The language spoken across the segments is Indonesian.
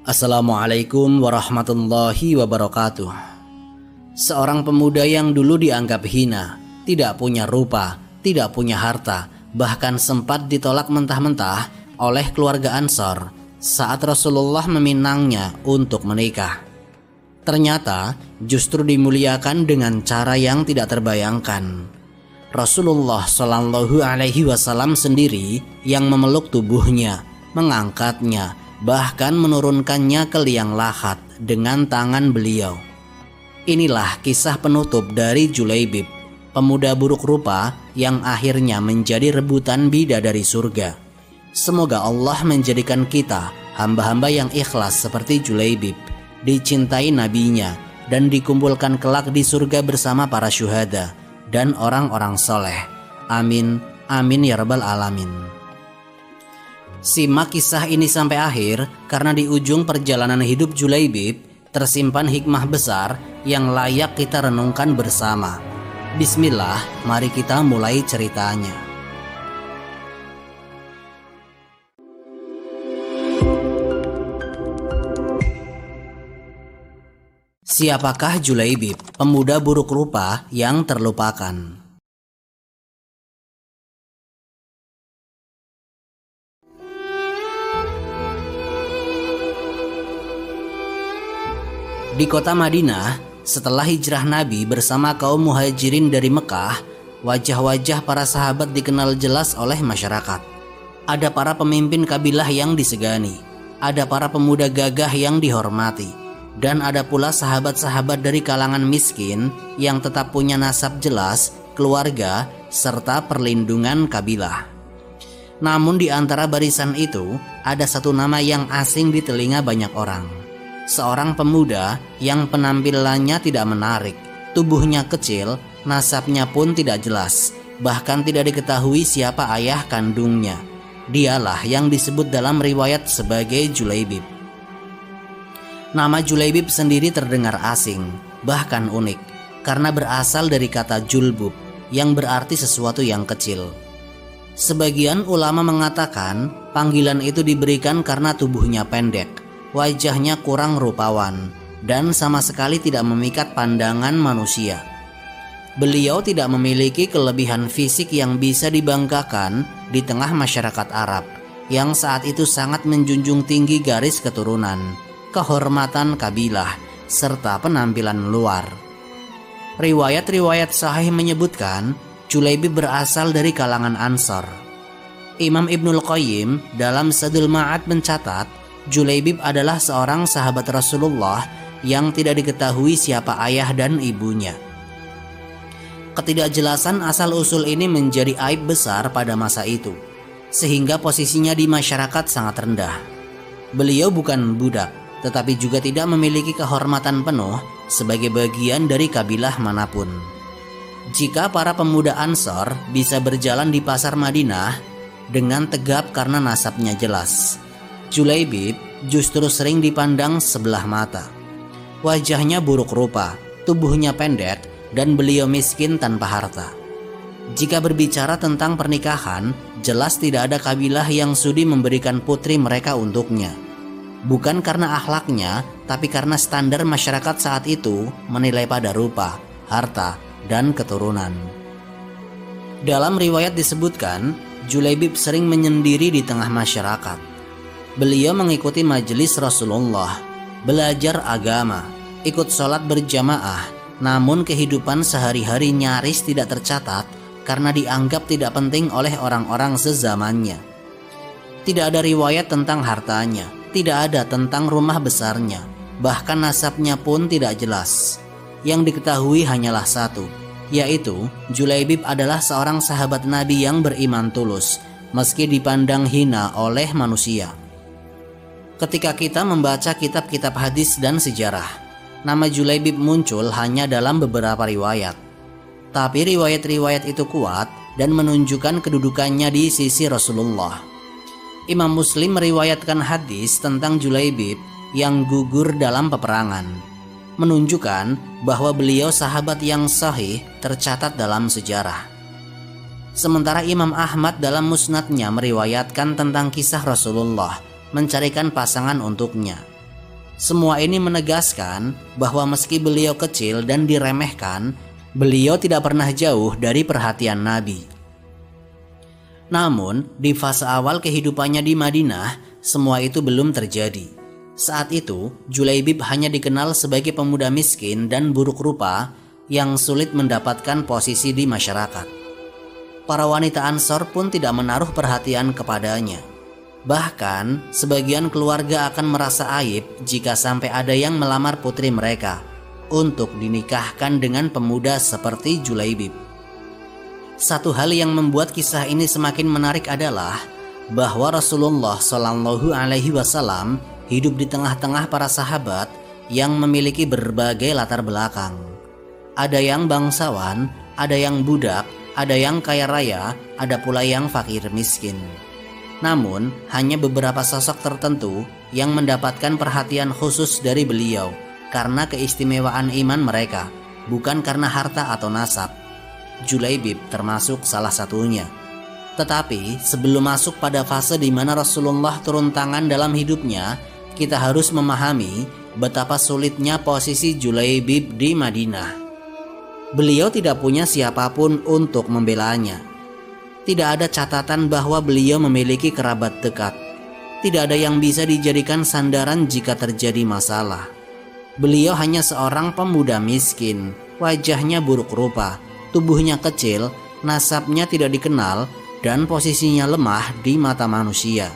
Assalamualaikum warahmatullahi wabarakatuh. Seorang pemuda yang dulu dianggap hina, tidak punya rupa, tidak punya harta, bahkan sempat ditolak mentah-mentah oleh keluarga Ansor saat Rasulullah meminangnya untuk menikah. Ternyata justru dimuliakan dengan cara yang tidak terbayangkan. Rasulullah Shallallahu Alaihi Wasallam sendiri yang memeluk tubuhnya, mengangkatnya, bahkan menurunkannya ke liang lahat dengan tangan beliau. Inilah kisah penutup dari Julaibib, pemuda buruk rupa yang akhirnya menjadi rebutan bidadari surga. Semoga Allah menjadikan kita hamba-hamba yang ikhlas seperti Julaibib, dicintai nabinya, dan dikumpulkan kelak di surga bersama para syuhada dan orang-orang soleh. Amin, amin ya rabbal alamin. Simak kisah ini sampai akhir karena di ujung perjalanan hidup Julaibib tersimpan hikmah besar yang layak kita renungkan bersama. Bismillah, mari kita mulai ceritanya. Siapakah Julaibib, pemuda buruk rupa yang terlupakan? Di kota Madinah, setelah hijrah Nabi bersama kaum muhajirin dari Mekah, wajah-wajah para sahabat dikenal jelas oleh masyarakat. Ada para pemimpin kabilah yang disegani, ada para pemuda gagah yang dihormati, dan ada pula sahabat-sahabat dari kalangan miskin yang tetap punya nasab jelas, keluarga, serta perlindungan kabilah. Namun di antara barisan itu, ada satu nama yang asing di telinga banyak orang. Seorang pemuda yang penampilannya tidak menarik, tubuhnya kecil, nasabnya pun tidak jelas, bahkan tidak diketahui siapa ayah kandungnya. Dialah yang disebut dalam riwayat sebagai Julaibib. Nama Julaibib sendiri terdengar asing, bahkan unik, karena berasal dari kata julbub, yang berarti sesuatu yang kecil. Sebagian ulama mengatakan panggilan itu diberikan karena tubuhnya pendek, wajahnya kurang rupawan, dan sama sekali tidak memikat pandangan manusia. Beliau tidak memiliki kelebihan fisik yang bisa dibanggakan di tengah masyarakat Arab yang saat itu sangat menjunjung tinggi garis keturunan, kehormatan kabilah, serta penampilan luar. Riwayat-riwayat sahih menyebutkan Julaibib berasal dari kalangan Ansor. Imam Ibnul Qayyim dalam Zadul Ma'ad mencatat Julaibib adalah seorang sahabat Rasulullah yang tidak diketahui siapa ayah dan ibunya. Ketidakjelasan asal-usul ini menjadi aib besar pada masa itu, sehingga posisinya di masyarakat sangat rendah. Beliau bukan budak, tetapi juga tidak memiliki kehormatan penuh sebagai bagian dari kabilah manapun. Jika para pemuda Ansor bisa berjalan di pasar Madinah dengan tegap karena nasabnya jelas, Julaibib justru sering dipandang sebelah mata. Wajahnya buruk rupa, tubuhnya pendek, dan beliau miskin tanpa harta. Jika berbicara tentang pernikahan, jelas tidak ada kabilah yang sudi memberikan putri mereka untuknya. Bukan karena akhlaknya, tapi karena standar masyarakat saat itu menilai pada rupa, harta, dan keturunan. Dalam riwayat disebutkan, Julaibib sering menyendiri di tengah masyarakat. Beliau mengikuti majelis Rasulullah, belajar agama, ikut sholat berjamaah, namun kehidupan sehari-hari nyaris tidak tercatat karena dianggap tidak penting oleh orang-orang sezamannya. Tidak ada riwayat tentang hartanya, tidak ada tentang rumah besarnya, bahkan nasabnya pun tidak jelas. Yang diketahui hanyalah satu, yaitu Julaibib adalah seorang sahabat Nabi yang beriman tulus, meski dipandang hina oleh manusia. Ketika kita membaca kitab-kitab hadis dan sejarah, nama Julaibib muncul hanya dalam beberapa riwayat. Tapi riwayat-riwayat itu kuat dan menunjukkan kedudukannya di sisi Rasulullah. Imam Muslim meriwayatkan hadis tentang Julaibib yang gugur dalam peperangan, menunjukkan bahwa beliau sahabat yang sahih tercatat dalam sejarah. Sementara Imam Ahmad dalam musnadnya meriwayatkan tentang kisah Rasulullah mencarikan pasangan untuknya. Semua ini menegaskan bahwa meski beliau kecil dan diremehkan, beliau tidak pernah jauh dari perhatian Nabi. Namun, di fase awal kehidupannya di Madinah, semua itu belum terjadi. Saat itu, Julaibib hanya dikenal sebagai pemuda miskin dan buruk rupa yang sulit mendapatkan posisi di masyarakat. Para wanita Ansor pun tidak menaruh perhatian kepadanya. Bahkan, sebagian keluarga akan merasa aib jika sampai ada yang melamar putri mereka untuk dinikahkan dengan pemuda seperti Julaibib. Satu hal yang membuat kisah ini semakin menarik adalah bahwa Rasulullah Shallallahu Alaihi Wasallam hidup di tengah-tengah para sahabat yang memiliki berbagai latar belakang. Ada yang bangsawan, ada yang budak, ada yang kaya raya, ada pula yang fakir miskin. Namun, hanya beberapa sosok tertentu yang mendapatkan perhatian khusus dari beliau karena keistimewaan iman mereka, bukan karena harta atau nasab. Julaibib termasuk salah satunya. Tetapi, sebelum masuk pada fase di mana Rasulullah turun tangan dalam hidupnya, kita harus memahami betapa sulitnya posisi Julaibib di Madinah. Beliau tidak punya siapapun untuk membelanya. Tidak ada catatan bahwa beliau memiliki kerabat dekat. Tidak ada yang bisa dijadikan sandaran jika terjadi masalah. Beliau hanya seorang pemuda miskin, wajahnya buruk rupa, tubuhnya kecil, nasabnya tidak dikenal, dan posisinya lemah di mata manusia.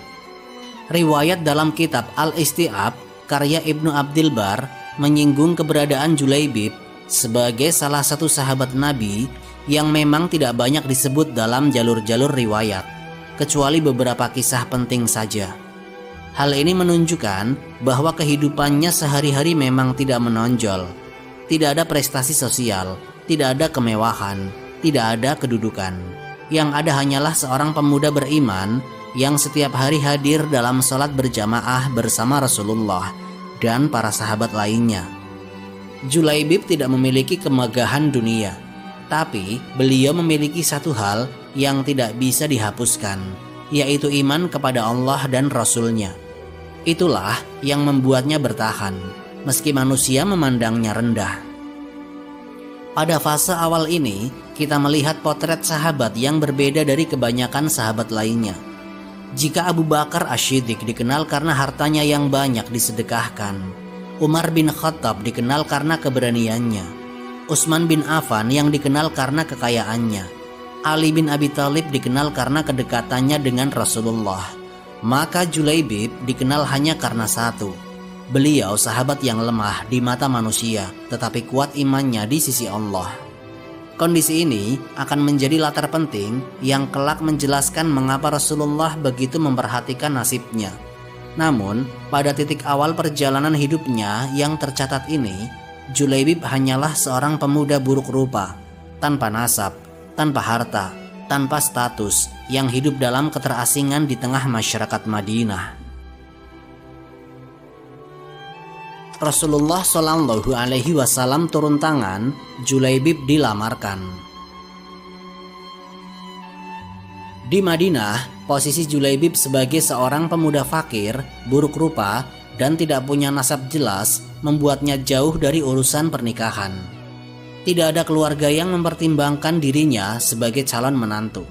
Riwayat dalam kitab Al-Isti'ab karya Ibnu Abdil Bar menyinggung keberadaan Julaibib sebagai salah satu sahabat Nabi yang memang tidak banyak disebut dalam jalur-jalur riwayat, kecuali beberapa kisah penting saja. Hal ini menunjukkan bahwa kehidupannya sehari-hari memang tidak menonjol. Tidak ada prestasi sosial, tidak ada kemewahan, tidak ada kedudukan. Yang ada hanyalah seorang pemuda beriman yang setiap hari hadir dalam sholat berjamaah bersama Rasulullah dan para sahabat lainnya. Julaibib tidak memiliki kemegahan dunia, tapi beliau memiliki satu hal yang tidak bisa dihapuskan, yaitu iman kepada Allah dan Rasul-Nya. Itulah yang membuatnya bertahan, meski manusia memandangnya rendah. Pada fase awal ini, kita melihat potret sahabat yang berbeda dari kebanyakan sahabat lainnya. Jika Abu Bakar Asy-Syiddiq dikenal karena hartanya yang banyak disedekahkan, Umar bin Khattab dikenal karena keberaniannya, Utsman bin Affan yang dikenal karena kekayaannya, Ali bin Abi Thalib dikenal karena kedekatannya dengan Rasulullah, maka Julaibib dikenal hanya karena satu. Beliau sahabat yang lemah di mata manusia, tetapi kuat imannya di sisi Allah. Kondisi ini akan menjadi latar penting yang kelak menjelaskan mengapa Rasulullah begitu memperhatikan nasibnya. Namun, pada titik awal perjalanan hidupnya yang tercatat ini, Julaibib hanyalah seorang pemuda buruk rupa, tanpa nasab, tanpa harta, tanpa status, yang hidup dalam keterasingan di tengah masyarakat Madinah. Rasulullah Shallallahu Alaihi Wasallam turun tangan, Julaibib dilamarkan. Di Madinah, posisi Julaibib sebagai seorang pemuda fakir, buruk rupa, dan tidak punya nasab jelas membuatnya jauh dari urusan pernikahan. Tidak ada keluarga yang mempertimbangkan dirinya sebagai calon menantu.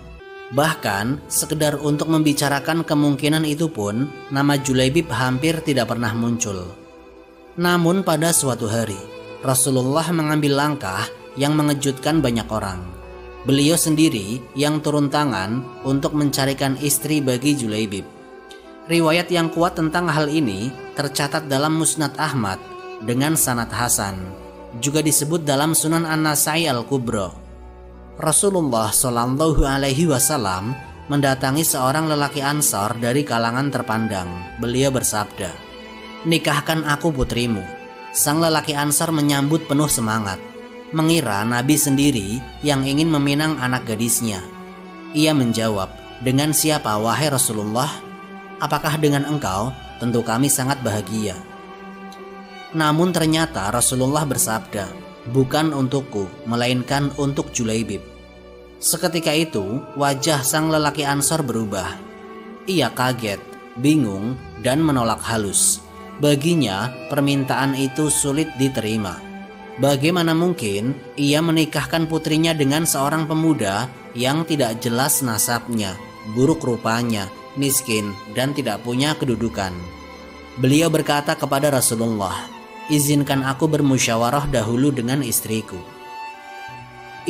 Bahkan, sekedar untuk membicarakan kemungkinan itu pun, nama Julaibib hampir tidak pernah muncul. Namun pada suatu hari, Rasulullah mengambil langkah yang mengejutkan banyak orang. Beliau sendiri yang turun tangan untuk mencarikan istri bagi Julaibib. Riwayat yang kuat tentang hal ini tercatat dalam Musnad Ahmad dengan sanad hasan, juga disebut dalam Sunan An-Nasai Al-Kubra. Rasulullah Shallallahu Alaihi Wasallam mendatangi seorang lelaki Ansor dari kalangan terpandang. Beliau bersabda, "Nikahkan aku putrimu." Sang lelaki Ansor menyambut penuh semangat, mengira Nabi sendiri yang ingin meminang anak gadisnya. Ia menjawab, "Dengan siapa wahai Rasulullah? Apakah dengan engkau? Tentu kami sangat bahagia." Namun ternyata Rasulullah bersabda, "Bukan untukku, melainkan untuk Julaibib." Seketika itu wajah sang lelaki Ansor berubah. Ia kaget, bingung, dan menolak halus. Baginya, permintaan itu sulit diterima. Bagaimana mungkin ia menikahkan putrinya dengan seorang pemuda yang tidak jelas nasabnya, buruk rupanya, miskin, dan tidak punya kedudukan? Beliau berkata kepada Rasulullah, "Izinkan aku bermusyawarah dahulu dengan istriku."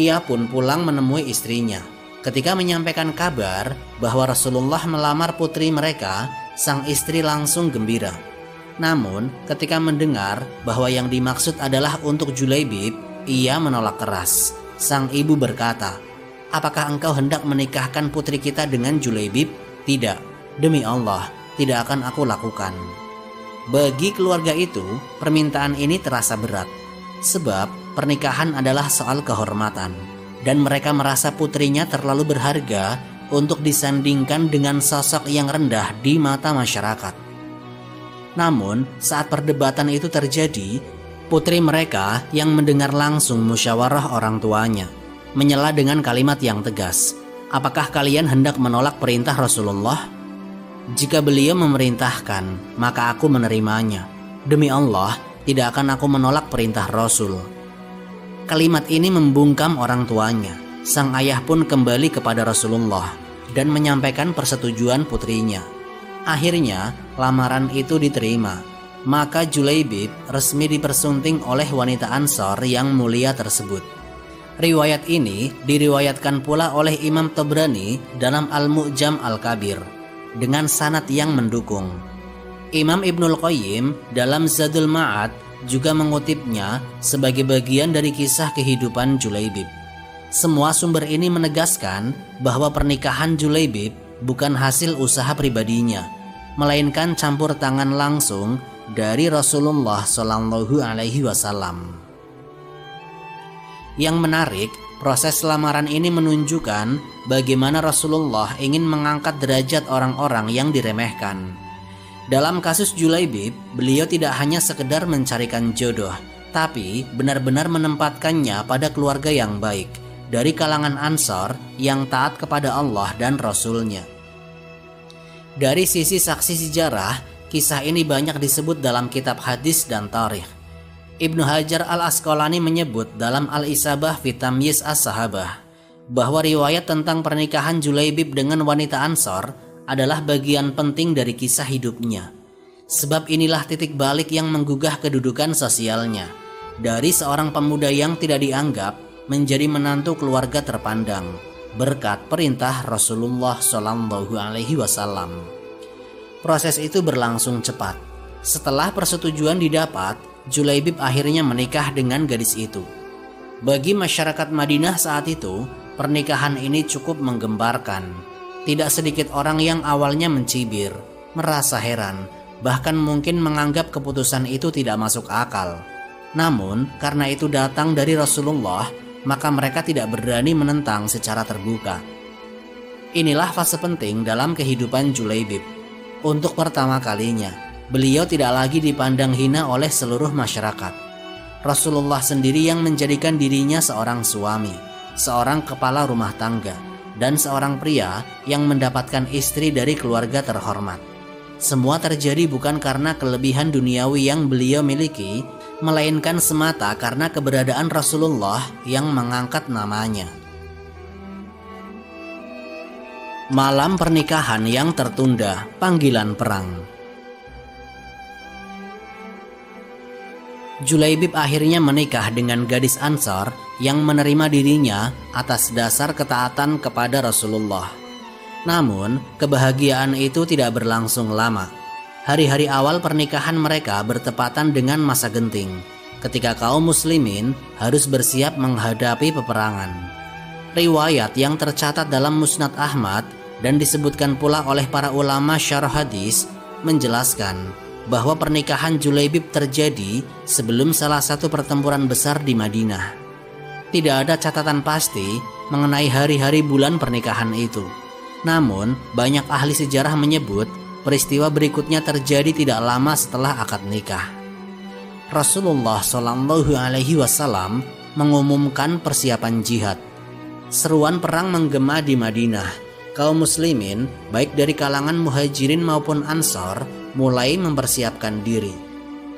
Ia pun pulang menemui istrinya. Ketika menyampaikan kabar bahwa Rasulullah melamar putri mereka, sang istri langsung gembira. Namun, ketika mendengar bahwa yang dimaksud adalah untuk Julaibib, ia menolak keras. Sang ibu berkata, "Apakah engkau hendak menikahkan putri kita dengan Julaibib?" "Tidak, demi Allah, tidak akan aku lakukan." Bagi keluarga itu, permintaan ini terasa berat, sebab pernikahan adalah soal kehormatan, dan mereka merasa putrinya terlalu berharga untuk disandingkan dengan sosok yang rendah di mata masyarakat. Namun, saat perdebatan itu terjadi, putri mereka yang mendengar langsung musyawarah orang tuanya menyela dengan kalimat yang tegas, "Apakah kalian hendak menolak perintah Rasulullah? Jika beliau memerintahkan, maka aku menerimanya. Demi Allah, tidak akan aku menolak perintah Rasul." Kalimat ini membungkam orang tuanya. Sang ayah pun kembali kepada Rasulullah dan menyampaikan persetujuan putrinya. Akhirnya, lamaran itu diterima. Maka Julaibib resmi dipersunting oleh wanita Ansor yang mulia tersebut. Riwayat ini diriwayatkan pula oleh Imam Tabrani dalam Al-Mu'jam Al-Kabir dengan sanad yang mendukung. Imam Ibnul Qayyim dalam Zadul Ma'ad juga mengutipnya sebagai bagian dari kisah kehidupan Julaibib. Semua sumber ini menegaskan bahwa pernikahan Julaibib bukan hasil usaha pribadinya, melainkan campur tangan langsung dari Rasulullah Shallallahu Alaihi Wasallam. Yang menarik, proses lamaran ini menunjukkan bagaimana Rasulullah ingin mengangkat derajat orang-orang yang diremehkan. Dalam kasus Julaibib, beliau tidak hanya sekedar mencarikan jodoh, tapi benar-benar menempatkannya pada keluarga yang baik dari kalangan Ansor yang taat kepada Allah dan Rasul-Nya. Dari sisi saksi sejarah, kisah ini banyak disebut dalam kitab hadis dan tarikh. Ibnu Hajar Al-Asqalani menyebut dalam Al-Isabah fi Tamyiz As-Sahabah bahwa riwayat tentang pernikahan Julaibib dengan wanita Ansor adalah bagian penting dari kisah hidupnya. Sebab inilah titik balik yang menggugah kedudukan sosialnya. Dari seorang pemuda yang tidak dianggap menjadi menantu keluarga terpandang berkat perintah Rasulullah Shallallahu Alaihi Wasallam. Proses itu berlangsung cepat. Setelah persetujuan didapat, Julaibib akhirnya menikah dengan gadis itu. Bagi masyarakat Madinah saat itu, pernikahan ini cukup menggemparkan. Tidak sedikit orang yang awalnya mencibir, merasa heran, bahkan mungkin menganggap keputusan itu tidak masuk akal. Namun, karena itu datang dari Rasulullah, maka mereka tidak berani menentang secara terbuka. Inilah fase penting dalam kehidupan Julaibib. Untuk pertama kalinya, beliau tidak lagi dipandang hina oleh seluruh masyarakat. Rasulullah sendiri yang menjadikan dirinya seorang suami, seorang kepala rumah tangga, dan seorang pria yang mendapatkan istri dari keluarga terhormat. Semua terjadi bukan karena kelebihan duniawi yang beliau miliki, melainkan semata karena keberadaan Rasulullah yang mengangkat namanya. Malam pernikahan yang tertunda, panggilan perang. Julaibib akhirnya menikah dengan gadis Ansor yang menerima dirinya atas dasar ketaatan kepada Rasulullah. Namun, kebahagiaan itu tidak berlangsung lama. Hari-hari awal pernikahan mereka bertepatan dengan masa genting, ketika kaum muslimin harus bersiap menghadapi peperangan. Riwayat yang tercatat dalam Musnad Ahmad dan disebutkan pula oleh para ulama syarah hadis menjelaskan bahwa pernikahan Julaibib terjadi sebelum salah satu pertempuran besar di Madinah. Tidak ada catatan pasti mengenai hari-hari bulan pernikahan itu. Namun, banyak ahli sejarah menyebut peristiwa berikutnya terjadi tidak lama setelah akad nikah. Rasulullah Shallallahu Alaihi Wasallam mengumumkan persiapan jihad. Seruan perang menggema di Madinah. kaum muslimin baik dari kalangan muhajirin maupun ansor mulai mempersiapkan diri.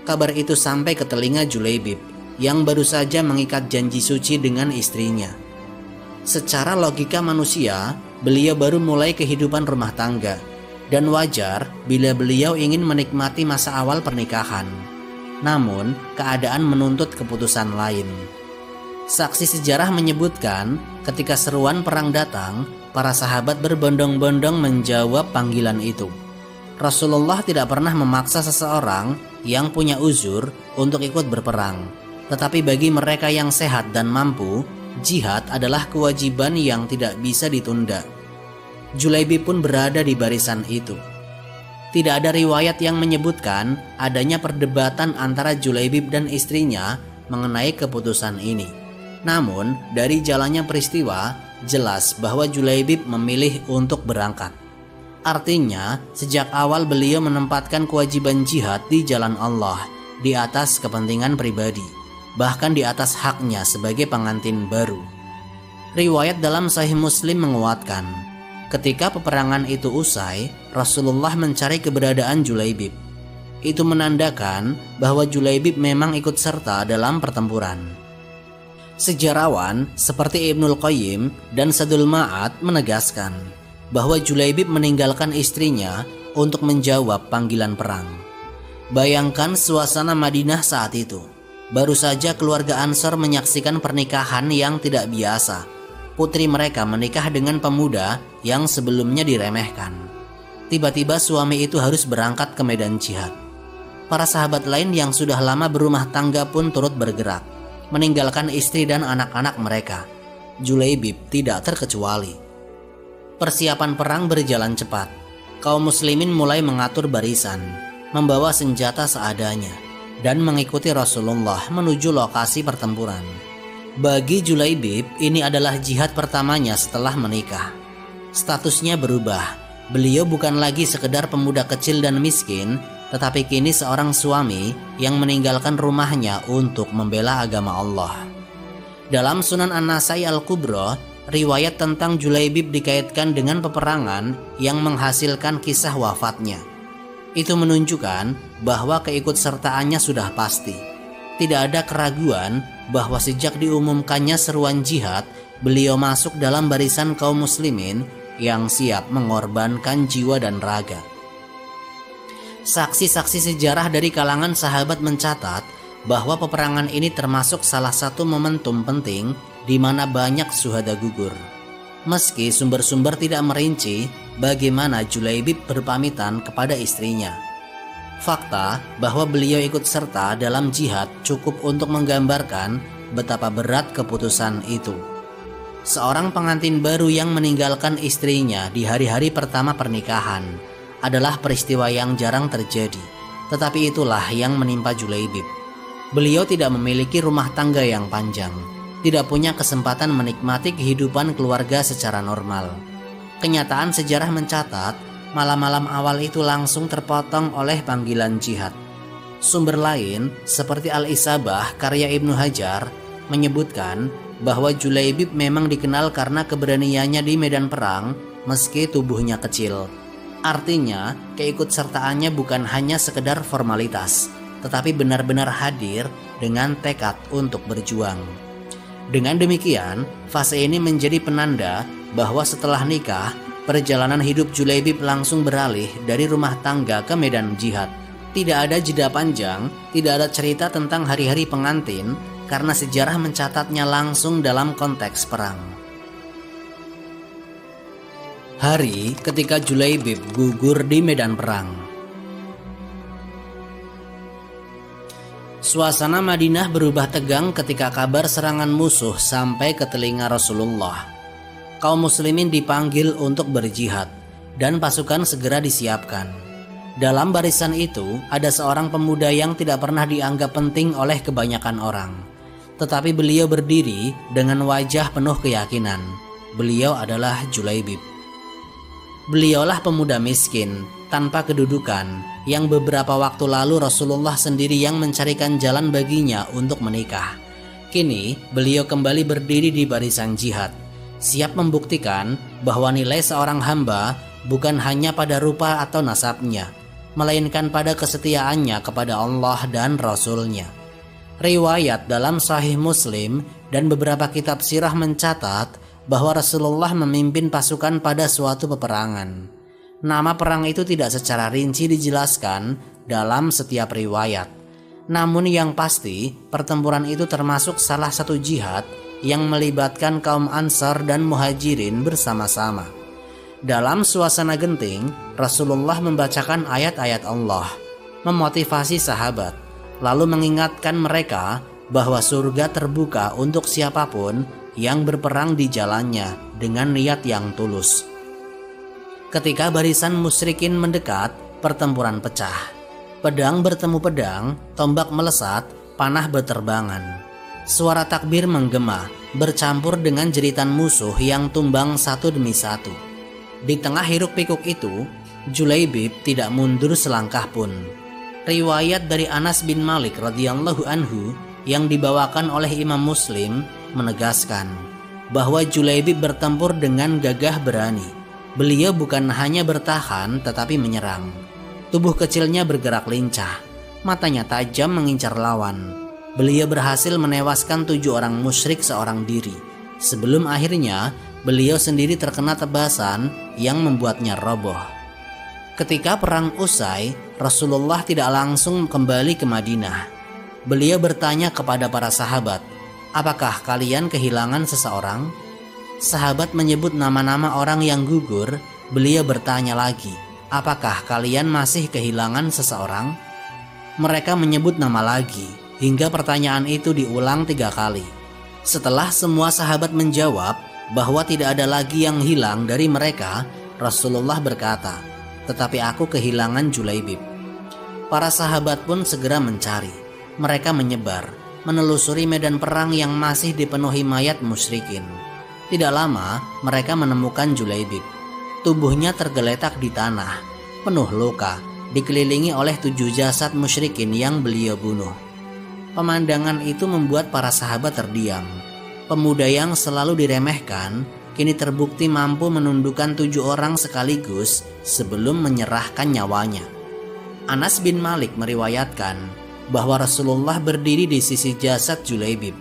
Kabar itu sampai ke telinga Julaibib yang baru saja mengikat janji suci dengan istrinya. Secara logika manusia, beliau baru mulai kehidupan rumah tangga, dan wajar bila beliau ingin menikmati masa awal pernikahan. Namun, keadaan menuntut keputusan lain. Saksi sejarah menyebutkan, ketika seruan perang datang, para sahabat berbondong-bondong menjawab panggilan itu. Rasulullah tidak pernah memaksa seseorang yang punya uzur untuk ikut berperang. Tetapi bagi mereka yang sehat dan mampu, jihad adalah kewajiban yang tidak bisa ditunda. Julaibib pun berada di barisan itu. Tidak ada riwayat yang menyebutkan adanya perdebatan antara Julaibib dan istrinya mengenai keputusan ini. Namun, dari jalannya peristiwa, jelas bahwa Julaibib memilih untuk berangkat. Artinya, sejak awal beliau menempatkan kewajiban jihad di jalan Allah di atas kepentingan pribadi, bahkan di atas haknya sebagai pengantin baru. Riwayat dalam Sahih Muslim menguatkan, ketika peperangan itu usai, Rasulullah mencari keberadaan Julaibib. Itu menandakan bahwa Julaibib memang ikut serta dalam pertempuran. Sejarawan seperti Ibnul Qayyim dan Zadul Ma'ad menegaskan bahwa Julaibib meninggalkan istrinya untuk menjawab panggilan perang. Bayangkan suasana Madinah saat itu. Baru saja keluarga Ansor menyaksikan pernikahan yang tidak biasa. Putri mereka menikah dengan pemuda yang sebelumnya diremehkan. Tiba-tiba suami itu harus berangkat ke medan jihad. Para sahabat lain yang sudah lama berumah tangga pun turut bergerak, meninggalkan istri dan anak-anak mereka. Julaibib tidak terkecuali. Persiapan perang berjalan cepat. Kaum muslimin mulai mengatur barisan, membawa senjata seadanya, dan mengikuti Rasulullah menuju lokasi pertempuran. Bagi Julaibib, ini adalah jihad pertamanya setelah menikah. Statusnya berubah. Beliau bukan lagi sekedar pemuda kecil dan miskin, tetapi kini seorang suami yang meninggalkan rumahnya untuk membela agama Allah. Dalam Sunan An-Nasai Al-Kubra, riwayat tentang Julaibib dikaitkan dengan peperangan yang menghasilkan kisah wafatnya. Itu menunjukkan bahwa keikutsertaannya sudah pasti. Tidak ada keraguan bahwa sejak diumumkannya seruan jihad, beliau masuk dalam barisan kaum muslimin yang siap mengorbankan jiwa dan raga. Saksi-saksi sejarah dari kalangan sahabat mencatat bahwa peperangan ini termasuk salah satu momentum penting di mana banyak syuhada gugur. Meski sumber-sumber tidak merinci bagaimana Julaibib berpamitan kepada istrinya. Fakta bahwa beliau ikut serta dalam jihad cukup untuk menggambarkan betapa berat keputusan itu. Seorang pengantin baru yang meninggalkan istrinya di hari-hari pertama pernikahan adalah peristiwa yang jarang terjadi, tetapi itulah yang menimpa Julaibib. Beliau tidak memiliki rumah tangga yang panjang, tidak punya kesempatan menikmati kehidupan keluarga secara normal. Kenyataan sejarah mencatat, malam-malam awal itu langsung terpotong oleh panggilan jihad. Sumber lain, seperti Al-Isabah karya Ibnu Hajar, menyebutkan bahwa Julaibib memang dikenal karena keberaniannya di medan perang meski tubuhnya kecil. Artinya, keikutsertaannya bukan hanya sekedar formalitas, tetapi benar-benar hadir dengan tekad untuk berjuang. Dengan demikian, fase ini menjadi penanda bahwa setelah nikah, perjalanan hidup Julaibib langsung beralih dari rumah tangga ke medan jihad. Tidak ada jeda panjang, tidak ada cerita tentang hari-hari pengantin, karena sejarah mencatatnya langsung dalam konteks perang. Hari ketika Julaibib gugur di medan perang. Suasana Madinah berubah tegang ketika kabar serangan musuh sampai ke telinga Rasulullah. Kaum muslimin dipanggil untuk berjihad dan pasukan segera disiapkan. Dalam barisan itu ada seorang pemuda yang tidak pernah dianggap penting oleh kebanyakan orang. Tetapi beliau berdiri dengan wajah penuh keyakinan. Beliau adalah Julaibib. Beliaulah pemuda miskin, tanpa kedudukan, yang beberapa waktu lalu Rasulullah sendiri yang mencarikan jalan baginya untuk menikah. Kini beliau kembali berdiri di barisan jihad. siap membuktikan bahwa nilai seorang hamba bukan hanya pada rupa atau nasabnya, melainkan pada kesetiaannya kepada Allah dan Rasul-Nya. Riwayat dalam Sahih Muslim dan beberapa kitab sirah mencatat bahwa Rasulullah memimpin pasukan pada suatu peperangan. Nama perang itu tidak secara rinci dijelaskan dalam setiap riwayat. Namun yang pasti, pertempuran itu termasuk salah satu jihad yang melibatkan kaum Ansar dan Muhajirin bersama-sama. Dalam suasana genting, Rasulullah membacakan ayat-ayat Allah, memotivasi sahabat, lalu mengingatkan mereka bahwa surga terbuka untuk siapapun yang berperang di jalannya dengan niat yang tulus. Ketika barisan musyrikin mendekat, pertempuran pecah. Pedang bertemu pedang, tombak melesat, panah berterbangan. Suara takbir menggema, bercampur dengan jeritan musuh yang tumbang satu demi satu. Di tengah hiruk-pikuk itu, Julaibib tidak mundur selangkah pun. Riwayat dari Anas bin Malik radhiyallahu anhu yang dibawakan oleh Imam Muslim menegaskan bahwa Julaibib bertempur dengan gagah berani. Beliau bukan hanya bertahan tetapi menyerang. Tubuh kecilnya bergerak lincah, matanya tajam mengincar lawan. Beliau berhasil menewaskan 7 orang musyrik seorang diri. Sebelum akhirnya beliau sendiri terkena tebasan yang membuatnya roboh. Ketika perang usai, Rasulullah tidak langsung kembali ke Madinah. Beliau bertanya kepada para sahabat, "Apakah kalian kehilangan seseorang?" Sahabat menyebut nama-nama orang yang gugur. Beliau bertanya lagi, "Apakah kalian masih kehilangan seseorang?" Mereka menyebut nama lagi, hingga pertanyaan itu diulang 3 kali. Setelah semua sahabat menjawab bahwa tidak ada lagi yang hilang dari mereka, Rasulullah berkata, "Tetapi aku kehilangan Julaibib." Para sahabat pun segera mencari. Mereka menyebar, menelusuri medan perang yang masih dipenuhi mayat musyrikin. Tidak lama, mereka menemukan Julaibib. Tubuhnya tergeletak di tanah, penuh luka, dikelilingi oleh 7 jasad musyrikin yang beliau bunuh. Pemandangan itu membuat para sahabat terdiam. Pemuda yang selalu diremehkan, kini terbukti mampu menundukkan 7 orang sekaligus sebelum menyerahkan nyawanya. Anas bin Malik meriwayatkan bahwa Rasulullah berdiri di sisi jasad Julaibib.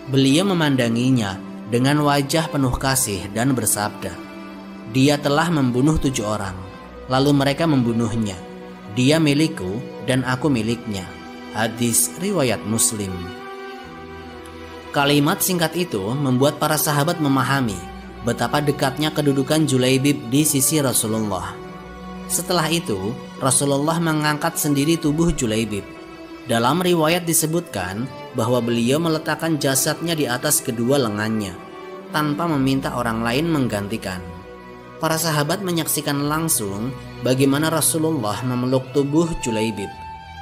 Beliau memandanginya dengan wajah penuh kasih dan bersabda, "Dia telah membunuh 7 orang, lalu mereka membunuhnya. Dia milikku dan aku miliknya." Hadis riwayat Muslim. Kalimat singkat itu membuat para sahabat memahami betapa dekatnya kedudukan Julaibib di sisi Rasulullah. Setelah itu, Rasulullah mengangkat sendiri tubuh Julaibib. Dalam riwayat disebutkan bahwa beliau meletakkan jasadnya di atas kedua lengannya, tanpa meminta orang lain menggantikan. Para sahabat menyaksikan langsung bagaimana Rasulullah memeluk tubuh Julaibib,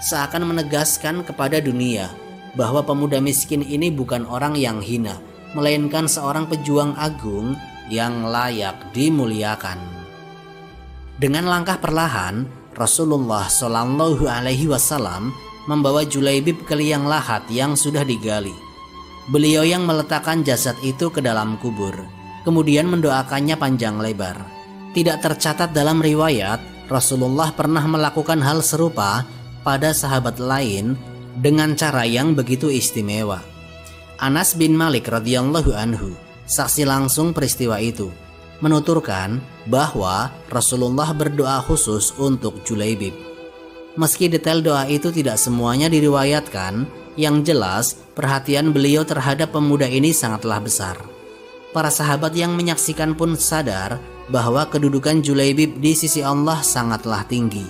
seakan menegaskan kepada dunia bahwa pemuda miskin ini bukan orang yang hina, melainkan seorang pejuang agung yang layak dimuliakan. Dengan langkah perlahan, Rasulullah Shallallahu Alaihi Wasallam membawa Julaibib ke liang lahat yang sudah digali. Beliau yang meletakkan jasad itu ke dalam kubur, kemudian mendoakannya panjang lebar. Tidak tercatat dalam riwayat Rasulullah pernah melakukan hal serupa pada sahabat lain dengan cara yang begitu istimewa. Anas bin Malik radhiyallahu anhu, saksi langsung peristiwa itu, menuturkan bahwa Rasulullah berdoa khusus untuk Julaibib. Meski detail doa itu tidak semuanya diriwayatkan, yang jelas perhatian beliau terhadap pemuda ini sangatlah besar. Para sahabat yang menyaksikan pun sadar bahwa kedudukan Julaibib di sisi Allah sangatlah tinggi,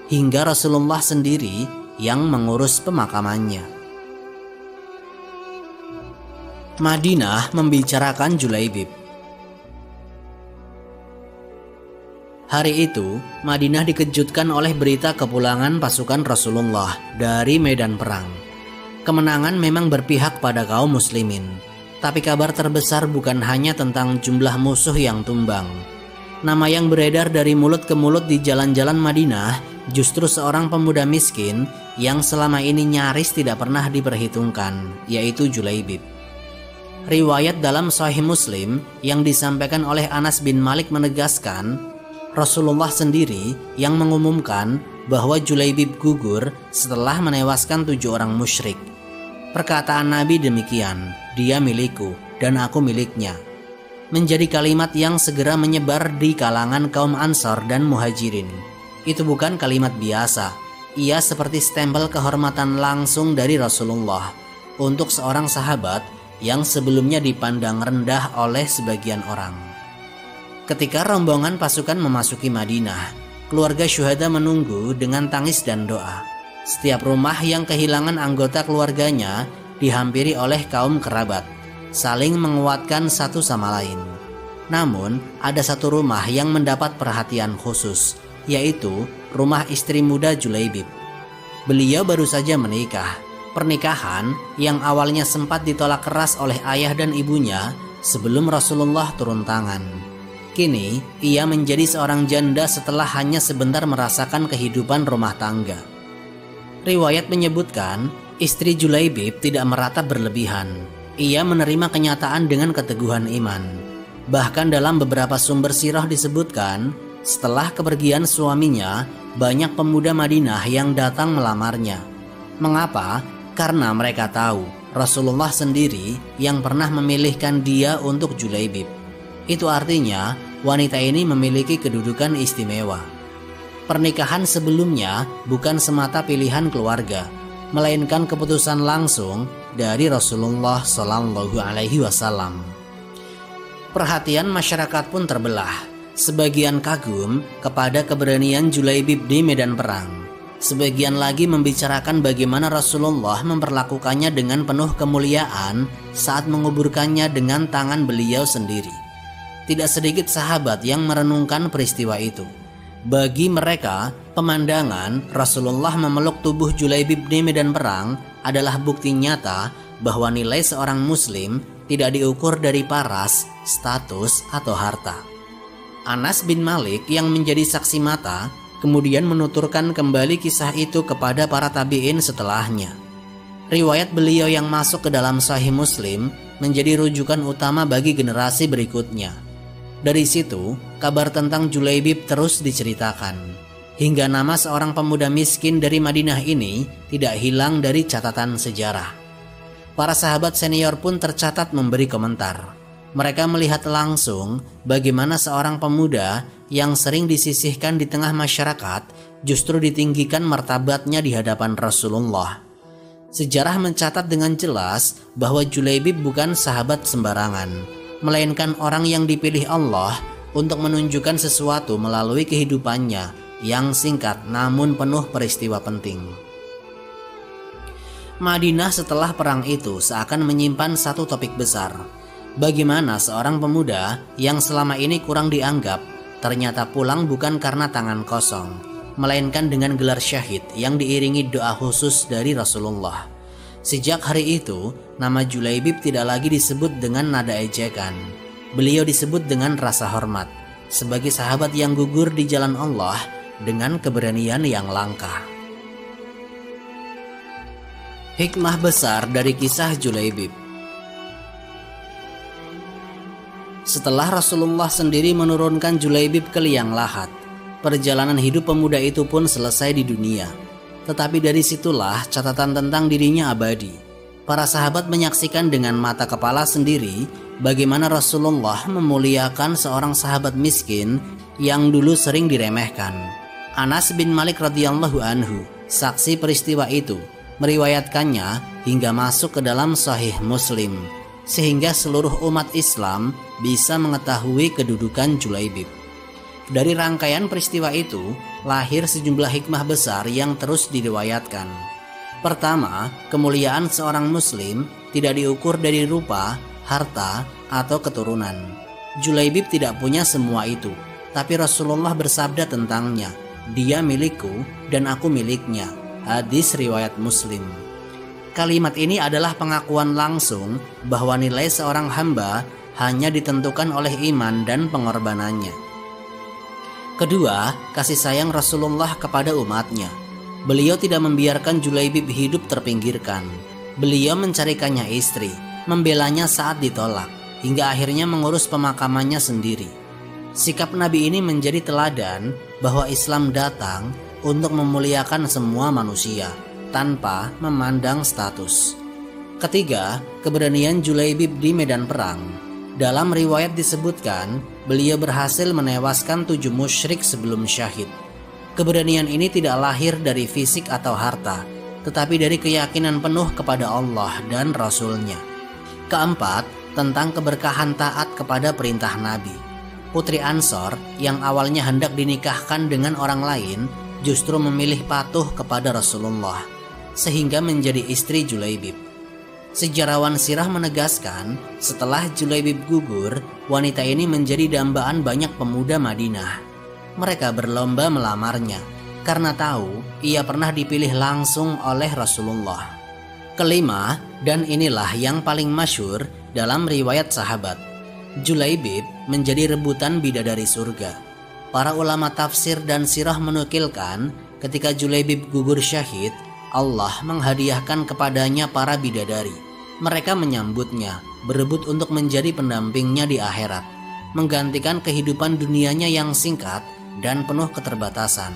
hingga Rasulullah sendiri yang mengurus pemakamannya. Madinah membicarakan Julaibib. Hari itu, Madinah dikejutkan oleh berita kepulangan pasukan Rasulullah dari medan perang. Kemenangan memang berpihak pada kaum muslimin, tapi kabar terbesar bukan hanya tentang jumlah musuh yang tumbang. Nama yang beredar dari mulut ke mulut di jalan-jalan Madinah justru seorang pemuda miskin yang selama ini nyaris tidak pernah diperhitungkan, yaitu Julaibib. Riwayat dalam Sahih Muslim yang disampaikan oleh Anas bin Malik menegaskan, Rasulullah sendiri yang mengumumkan bahwa Julaibib gugur setelah menewaskan 7 orang musyrik. Perkataan Nabi demikian, "Dia milikku dan aku miliknya," menjadi kalimat yang segera menyebar di kalangan kaum Ansor dan Muhajirin. Itu bukan kalimat biasa. Ia seperti stempel kehormatan langsung dari Rasulullah untuk seorang sahabat yang sebelumnya dipandang rendah oleh sebagian orang. Ketika rombongan pasukan memasuki Madinah, keluarga syuhada menunggu dengan tangis dan doa. Setiap rumah yang kehilangan anggota keluarganya dihampiri oleh kaum kerabat, saling menguatkan satu sama lain. Namun, ada satu rumah yang mendapat perhatian khusus, yaitu rumah istri muda Julaibib. Beliau baru saja menikah. Pernikahan yang awalnya sempat ditolak keras oleh ayah dan ibunya sebelum Rasulullah turun tangan. Kini, ia menjadi seorang janda setelah hanya sebentar merasakan kehidupan rumah tangga. Riwayat menyebutkan, istri Julaibib tidak meratap berlebihan. Ia menerima kenyataan dengan keteguhan iman. Bahkan dalam beberapa sumber sirah disebutkan, setelah kepergian suaminya, banyak pemuda Madinah yang datang melamarnya. Mengapa? Karena mereka tahu Rasulullah sendiri yang pernah memilihkan dia untuk Julaibib. Itu artinya wanita ini memiliki kedudukan istimewa. Pernikahan sebelumnya bukan semata pilihan keluarga, melainkan keputusan langsung dari Rasulullah Shallallahu Alaihi Wasallam. Perhatian masyarakat pun terbelah. Sebagian kagum kepada keberanian Julaibib di medan perang. Sebagian lagi membicarakan bagaimana Rasulullah memperlakukannya dengan penuh kemuliaan saat menguburkannya dengan tangan beliau sendiri. Tidak sedikit sahabat yang merenungkan peristiwa itu. Bagi mereka, pemandangan Rasulullah memeluk tubuh Julaibib di medan perang adalah bukti nyata bahwa nilai seorang muslim tidak diukur dari paras, status, atau harta. Anas bin Malik yang menjadi saksi mata kemudian menuturkan kembali kisah itu kepada para tabi'in setelahnya. Riwayat beliau yang masuk ke dalam Sahih Muslim menjadi rujukan utama bagi generasi berikutnya. Dari situ, kabar tentang Julaibib terus diceritakan, hingga nama seorang pemuda miskin dari Madinah ini tidak hilang dari catatan sejarah. Para sahabat senior pun tercatat memberi komentar. Mereka melihat langsung bagaimana seorang pemuda yang sering disisihkan di tengah masyarakat justru ditinggikan martabatnya di hadapan Rasulullah. Sejarah mencatat dengan jelas bahwa Julaibib bukan sahabat sembarangan, melainkan orang yang dipilih Allah untuk menunjukkan sesuatu melalui kehidupannya yang singkat namun penuh peristiwa penting. Madinah setelah perang itu seakan menyimpan satu topik besar. Bagaimana seorang pemuda yang selama ini kurang dianggap ternyata pulang bukan karena tangan kosong, melainkan dengan gelar syahid yang diiringi doa khusus dari Rasulullah. Sejak hari itu, nama Julaibib tidak lagi disebut dengan nada ejekan. Beliau disebut dengan rasa hormat, sebagai sahabat yang gugur di jalan Allah dengan keberanian yang langka. Hikmah besar dari kisah Julaibib. Setelah Rasulullah sendiri menurunkan Julaibib ke liang lahat, perjalanan hidup pemuda itu pun selesai di dunia. Tetapi dari situlah catatan tentang dirinya abadi. Para sahabat menyaksikan dengan mata kepala sendiri bagaimana Rasulullah memuliakan seorang sahabat miskin yang dulu sering diremehkan. Anas bin Malik radhiyallahu anhu, saksi peristiwa itu, meriwayatkannya hingga masuk ke dalam Sahih Muslim, sehingga seluruh umat Islam bisa mengetahui kedudukan Julaibib. Dari rangkaian peristiwa itu, lahir sejumlah hikmah besar yang terus diriwayatkan. Pertama, kemuliaan seorang muslim tidak diukur dari rupa, harta, atau keturunan. Julaibib tidak punya semua itu, tapi Rasulullah bersabda tentangnya, "Dia milikku dan aku miliknya." Hadis riwayat Muslim. Kalimat ini adalah pengakuan langsung bahwa nilai seorang hamba hanya ditentukan oleh iman dan pengorbanannya. Kedua, kasih sayang Rasulullah kepada umatnya. Beliau tidak membiarkan Julaibib hidup terpinggirkan. Beliau mencarikannya istri, membelanya saat ditolak, hingga akhirnya mengurus pemakamannya sendiri. Sikap Nabi ini menjadi teladan bahwa Islam datang untuk memuliakan semua manusia tanpa memandang status. Ketiga, keberanian Julaibib di medan perang. Dalam riwayat disebutkan, beliau berhasil menewaskan 7 musyrik sebelum syahid. Keberanian ini tidak lahir dari fisik atau harta, tetapi dari keyakinan penuh kepada Allah dan Rasul-Nya. Keempat, tentang keberkahan taat kepada perintah Nabi. Putri Ansor yang awalnya hendak dinikahkan dengan orang lain justru memilih patuh kepada Rasulullah, sehingga menjadi istri Julaibib. Sejarawan sirah menegaskan, setelah Julaibib gugur, wanita ini menjadi dambaan banyak pemuda Madinah. Mereka berlomba melamarnya, karena tahu ia pernah dipilih langsung oleh Rasulullah. Kelima, dan inilah yang paling masyhur dalam riwayat sahabat, Julaibib menjadi rebutan bidadari surga. Para ulama tafsir dan sirah menukilkan, ketika Julaibib gugur syahid, Allah menghadiahkan kepadanya para bidadari. Mereka menyambutnya, berebut untuk menjadi pendampingnya di akhirat, menggantikan kehidupan dunianya yang singkat dan penuh keterbatasan.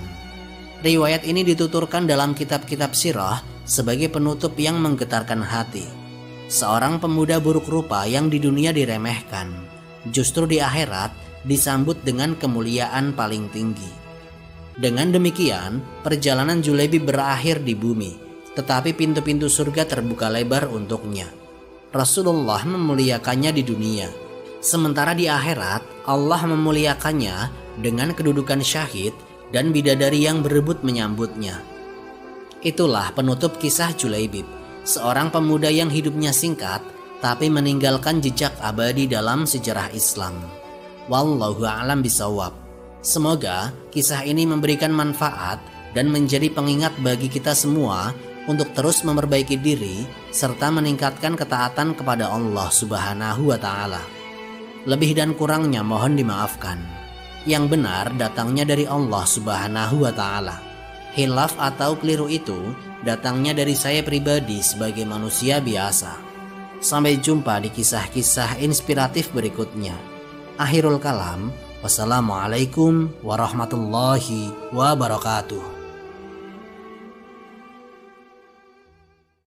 Riwayat ini dituturkan dalam kitab-kitab sirah sebagai penutup yang menggetarkan hati. Seorang pemuda buruk rupa yang di dunia diremehkan, justru di akhirat disambut dengan kemuliaan paling tinggi. Dengan demikian, perjalanan Julaibib berakhir di bumi, tetapi pintu-pintu surga terbuka lebar untuknya. Rasulullah memuliakannya di dunia, sementara di akhirat Allah memuliakannya dengan kedudukan syahid dan bidadari yang berebut menyambutnya. Itulah penutup kisah Julaibib, seorang pemuda yang hidupnya singkat tapi meninggalkan jejak abadi dalam sejarah Islam. Wallahu a'lam bishawab. Semoga kisah ini memberikan manfaat dan menjadi pengingat bagi kita semua untuk terus memperbaiki diri serta meningkatkan ketaatan kepada Allah Subhanahu wa Ta'ala. Lebih dan kurangnya mohon dimaafkan. Yang benar datangnya dari Allah Subhanahu wa Ta'ala. Hilaf atau keliru itu datangnya dari saya pribadi sebagai manusia biasa. Sampai jumpa di kisah-kisah inspiratif berikutnya. Akhirul kalam, wassalamualaikum warahmatullahi wabarakatuh.